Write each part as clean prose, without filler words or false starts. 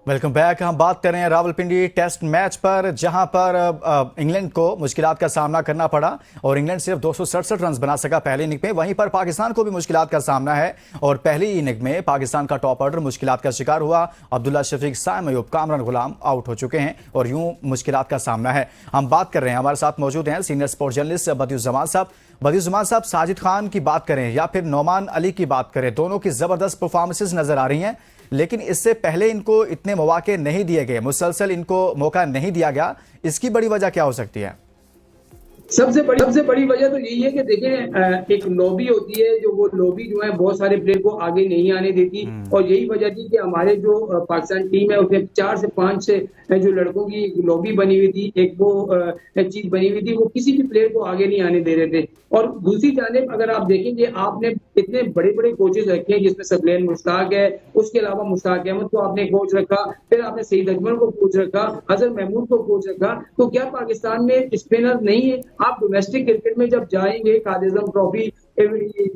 Welcome back. हम बात कर रहे हैं रावलपिंडी टेस्ट मैच पर, जहां पर इंग्लैंड को मुश्किलात का सामना करना पड़ा और इंग्लैंड सिर्फ 267 रन बना सका पहली इनिंग में। वहीं पर पाकिस्तान को भी मुश्किलात का सामना है और पहली इनिंग में पाकिस्तान का टॉप ऑर्डर मुश्किलात का शिकार हुआ। अब्दुल्ला शफीक, साइम अयूब, कामरान गुलाम आउट हो चुके हैं और यूं मुश्किलात का सामना है। हम बात कर रहे हैं, हमारे साथ मौजूद हैं सीनियर स्पोर्ट्स जर्नलिस्ट बदियुज्जमान साहब। बदियुज्जमान साहब, साजिद खान की बात करें या फिर नोमान अली की बात करें, दोनों की जबरदस्त परफॉर्मेंसेस नजर आ रही हैं, लेकिन इससे पहले इनको इतने मौके नहीं दिए गए, मुसलसल इनको मौका नहीं दिया गया। इसकी बड़ी वजह क्या हो सकती है? सबसे बड़ी वजह तो यही है कि देखें, एक लॉबी होती है, जो वो लॉबी जो है बहुत सारे प्लेयर को आगे नहीं आने देती। और यही वजह थी कि हमारे जो पाकिस्तान टीम है उसमें 4 से 5 जो लड़कों की लॉबी बनी हुई थी, एक वो चीज बनी हुई थी, वो किसी भी प्लेयर को आगे नहीं आने दे रहे थे। और दूसरी जानिब अगर आप देखेंगे, आपने इतने बड़े बड़े कोचेज रखे हैं, जिसमें सबलेन मुश्ताक है, उसके अलावा मुश्ताक अहमद को आपने कोच रखा, फिर आपने सईद अजमल को कोच रखा, अजहर महमूद को कोच रखा। तो क्या पाकिस्तान में स्पिनर नहीं है? आप डोमेस्टिक क्रिकेट में जब जाएंगे, कादिज़म ट्रॉफी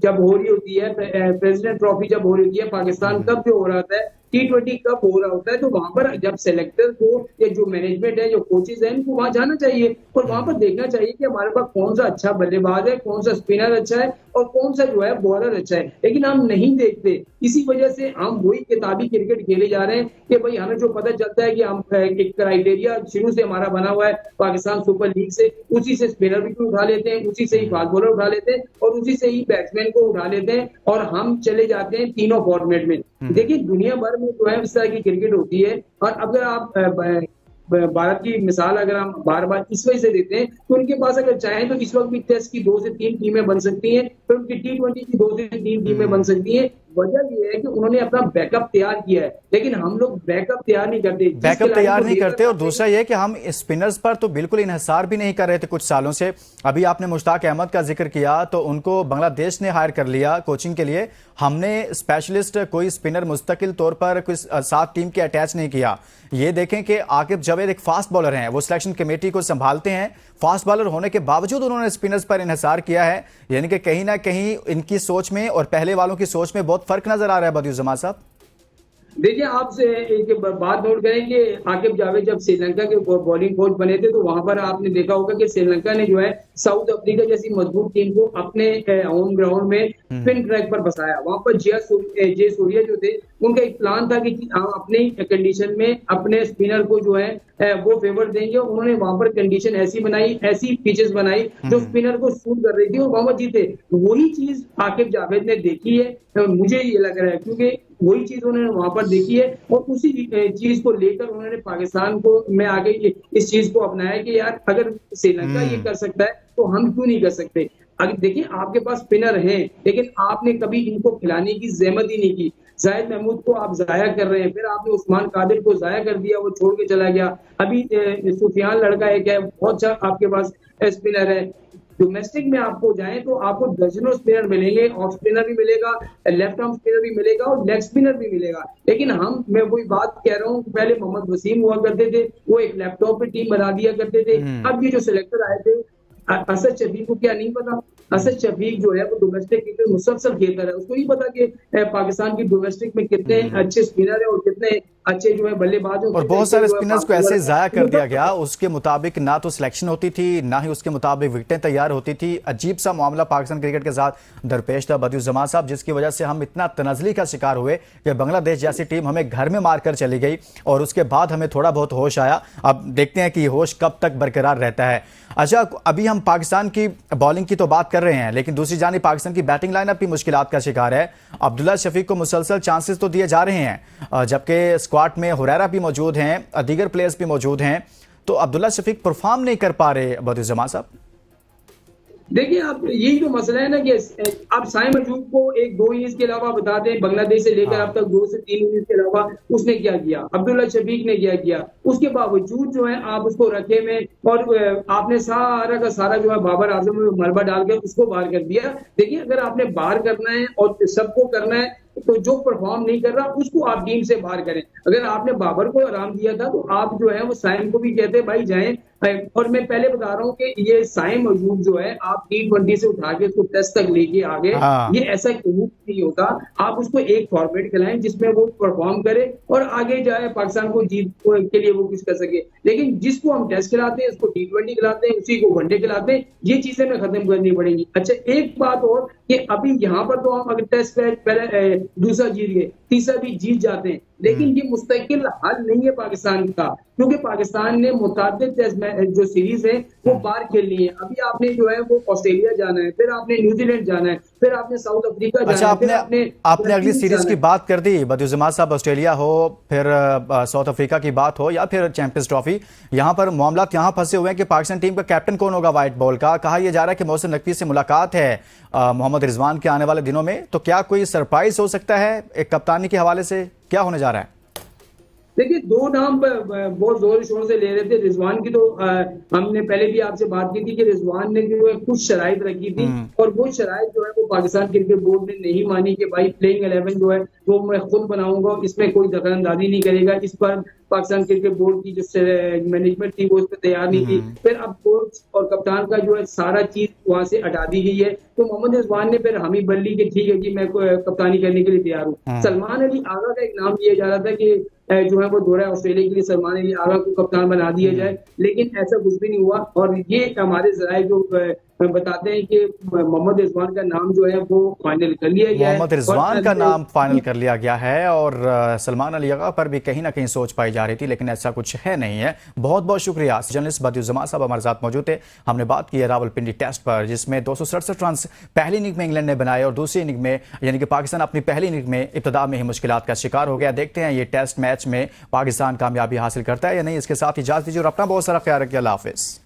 जब हो रही होती है, प्रेसिडेंट ट्रॉफी जब हो रही होती है, पाकिस्तान कप जो हो रहा होता है, T20 कप हो रहा होता है, तो वहां पर जब सेलेक्टर को या जो मैनेजमेंट है, जो कोचेज हैं, इनको वहां जाना चाहिए और वहां पर देखना चाहिए कि हमारे पास कौन सा अच्छा बल्लेबाज है, कौन सा स्पिनर अच्छा है और कौन सा जो है बॉलर अच्छा है। लेकिन हम नहीं देखते, इसी वजह से हम वही किताबी क्रिकेट खेले जा रहे हैं कि भाई हमें जो पता चलता है कि हम एक क्राइटेरिया शुरू से हमारा बना हुआ है पाकिस्तान सुपर लीग से, उसी से स्पिनर भी उठा लेते हैं, उसी से ही फास्ट बॉलर उठा लेते हैं और उसी से ही बैट्समैन को उठा लेते हैं और हम चले जाते हैं तीनों फॉर्मेट में। देखिए, दुनिया भर में जो है इस तरह की क्रिकेट होती है। और अगर आप भारत की मिसाल अगर हम बार बार इस वजह से देते हैं, तो उनके पास अगर चाहें तो इस वक्त भी टेस्ट की 2 से 3 टीमें बन सकती हैं, फिर उनकी T20 की 2 से 3 टीमें बन सकती हैं। वजह यह है कि उन्होंने अपना बैकअप तैयार किया है, लेकिन हम लोग बैकअप तैयार नहीं करते। बैकअप तैयार नहीं करते और दूसरा यह कि हम स्पिनर्स पर तो बिल्कुल इन्हिसार भी नहीं कर रहे थे कुछ सालों से। अभी आपने मुश्ताक अहमद का जिक्र किया, तो उनको बांग्लादेश ने हायर कर लिया कोचिंग के लिए। हमने स्पेशलिस्ट कोई स्पिनर मुस्तकिल तौर पर कोई साथ टीम के अटैच नहीं किया। ये देखें कि आकिब जावेद एक फास्ट बॉलर हैं, वो सिलेक्शन कमेटी को संभालते हैं, फास्ट बॉलर होने के बावजूद उन्होंने स्पिनर्स पर इन्हिसार किया है। यानी कि कहीं ना कहीं इनकी सोच में और पहले वालों की सोच में बहुत फर्क नजर आ रहा है। बदियुज्जमान साहब, देखिए, आपसे एक बात नोट करें कि आकिब जावेद जब श्रीलंका के बॉलिंग कोच बने थे, तो वहां पर आपने देखा होगा कि श्रीलंका ने जो है साउथ अफ्रीका जैसी मजबूत टीम को अपने होम ग्राउंड में स्पिन ट्रैक पर बसाया। वहां पर जय सूर्या जो थे, उनका एक प्लान था कि हम अपनी कंडीशन में अपने स्पिनर को जो है वो फेवर देंगे। उन्होंने वहां पर कंडीशन ऐसी बनाई, ऐसी पिचेस बनाई जो स्पिनर को सूट कर रही थी और वहां पर जीते। वही चीज आकिब जावेद ने देखी है, मुझे ये लग रहा है, क्योंकि वही चीज उन्होंने वहां पर देखी है और उसी चीज को लेकर उन्होंने पाकिस्तान को में आगे इस चीज को अपनाया कि यार अगर श्रीलंका ये कर सकता है तो हम क्यों नहीं कर सकते। अगर देखिए, आपके पास स्पिनर हैं, लेकिन आपने कभी इनको खिलाने की जहमत ही नहीं की। जाहिद महमूद को आप जाया कर रहे हैं, फिर आपने उस्मान कादिर को जाया कर दिया, वो छोड़ के चला गया। अभी सुफियान लड़का है, क्या बहुत अच्छा आपके पास स्पिनर है। डोमेस्टिक में आपको जाए तो आपको दर्जनों स्पिनर मिलेंगे, ऑफ स्पिनर भी मिलेगा, लेफ्ट आर्म स्पिनर भी मिलेगा और लेग स्पिनर भी मिलेगा। लेकिन मैं वही बात कह रहा हूँ, पहले मोहम्मद वसीम हुआ करते थे, वो एक लैपटॉप पे टीम बना दिया करते थे। अब ये जो सिलेक्टर आए थे, असद शफीक को क्या नहीं पता? असद शफीक जो है वो डोमेस्टिक क्रिकेट मुसलसल खेलता है, उसको नहीं पता कि पाकिस्तान की डोमेस्टिक में कितने अच्छे स्पिनर है और कितने अच्छे जो है बल्लेबाज हैं। और बहुत सारे स्पिनर्स को ऐसे जाया कर दिया गया, उसके मुताबिक ना तो सिलेक्शन होती थी, ना ही उसके मुताबिक विकेटें तैयार होती थी। अजीब सा मामला पाकिस्तान क्रिकेट के साथ दरपेश था बदियुज्जमान साहब, जिसकी वजह से हम इतना तनजली का शिकार हुए कि बांग्लादेश जैसी टीम हमें घर में मारकर चली गई और उसके बाद हमें थोड़ा बहुत होश आया। अब देखते हैं कि होश कब तक बरकरार रहता है। अच्छा, अभी हम पाकिस्तान की बॉलिंग की तो बात कर रहे हैं, लेकिन दूसरी जानिब पाकिस्तान की बैटिंग लाइनअप भी मुश्किलात का शिकार है। अब्दुल्ला शफीक को मुसलसल चांसेस तो दिए जा रहे हैं, जबकि स्क्वाड में हुरैरा भी मौजूद हैं, दीगर प्लेयर्स भी मौजूद हैं, तो अब्दुल्ला शफीक परफॉर्म नहीं कर पा रहे। बदियुज्जमान साहब, देखिए, आप यही तो मसला है ना कि आप साइम अयूब को 1-2 इनिंग्स के अलावा बता दें, बांग्लादेश से लेकर अब तक 2 से 3 इनिंग्स के अलावा उसने क्या किया, अब्दुल्ला शफीक ने क्या किया। उसके बावजूद जो है आप उसको रखे में और आपने सारा का सारा जो है बाबर आजम में मलबा डाल के उसको बाहर कर दिया। देखिए, अगर आपने बाहर करना है और सबको करना है तो जो परफॉर्म नहीं कर रहा उसको आप टीम से बाहर करें। अगर आपने बाबर को आराम दिया था तो आप जो है वो साइम को भी कहते भाई जाएं। और मैं पहले बता रहा हूँ कि ये साइम अयूब जो है आप T20 से उठा के उसको टेस्ट तक लेके आ गए, हाँ। ये ऐसा कभी नहीं होता। आप उसको एक फॉर्मेट खिलाएं जिसमें वो परफॉर्म करे और आगे जाए, पाकिस्तान को जीत के लिए वो कुछ कर सके। लेकिन जिसको हम टेस्ट खिलाते हैं, उसको T20 खिलाते हैं, उसी को वनडे खिलाते हैं, ये चीजें हमें खत्म करनी पड़ेंगी। अच्छा एक बात और कि अभी यहाँ पर तो हम अगर टेस्ट मैच पहले दूसरा जीत गए, तीसरा भी जीत जाते हैं, लेकिन ये मुस्तकिल हल नहीं है पाकिस्तान का, क्योंकि पाकिस्तान ने मुताबिक टेस्ट जो सीरीज है वो बाहर खेलनी है। अभी आपने जो है वो ऑस्ट्रेलिया जाना है, फिर आपने न्यूजीलैंड जाना है, फिर आपने साउथ अफ्रीका जाना अच्छा, है, फिर आपने अगली सीरीज की बात कर दी, बदियुज्जमान साहब, ऑस्ट्रेलिया हो, फिर साउथ अफ्रीका की बात हो या फिर चैंपियंस ट्रॉफी, यहाँ पर मामला यहाँ फंसे हुए हैं कि पाकिस्तान टीम का कैप्टन कौन होगा व्हाइट बॉल का। कहा यह जा रहा है कि मोहसिन नकवी से मुलाकात है मोहम्मद रिजवान के आने वाले दिनों में, तो क्या कोई सरप्राइज हो सकता है एक कप्तानी के हवाले से, क्या होने जा रहा है? देखिए दो नाम बहुत जोर शोर से ले रहे थे। रिजवान की तो हमने पहले भी आपसे बात की थी कि रिजवान ने जो है कुछ शराइत रखी थी और वो शराइत जो है वो पाकिस्तान क्रिकेट बोर्ड ने नहीं मानी कि भाई प्लेइंग 11 जो है वो मैं खुद बनाऊंगा, इसमें कोई दखलंदाजी नहीं करेगा। इस पर पाकिस्तान क्रिकेट बोर्ड की जो मैनेजमेंट थी वो उस पर तैयार नहीं थी। फिर अब कोच और कप्तान का जो है सारा चीज वहां से हटा दी गई है, तो मोहम्मद रिजवान ने फिर हामी बल्ली के ठीक है जी मैं कप्तानी करने के लिए तैयार हूँ। सलमान अली आगा का एक नाम लिया जा रहा था कि जो है वो दौरा ऑस्ट्रेलिया के लिए सलमान अली आगा को कप्तान बना दिया जाए, लेकिन ऐसा कुछ भी नहीं हुआ। और ये हमारे जराये जो बताते हैं कि मोहम्मद रिजवान का नाम जो है वो फाइनल कर लिया गया है। मोहम्मद रिजवान का नाम फाइनल कर लिया गया है और सलमान अली आगा पर भी कहीं ना कहीं सोच पाई जा रही थी, लेकिन ऐसा कुछ है नहीं है। बहुत बहुत शुक्रिया। जर्नलिस्ट बदियुज्जमान साहब हमारे साथ मौजूद थे। हमने बात की है रावलपिंडी टेस्ट पर, जिसमें 267 रन पहली इनिंग में इंग्लैंड ने बनाए और दूसरी इनिंग में यानी कि पाकिस्तान अपनी पहली इनिंग में इब्तिदा में ही मुश्किलात का शिकार हो गया। देखते हैं ये टेस्ट मैच में पाकिस्तान कामयाबी हासिल करता है या नहीं। इसके साथ इजाजत दीजिए और अपना बहुत सारा ख्याल रखिए। अल्लाह हाफिज।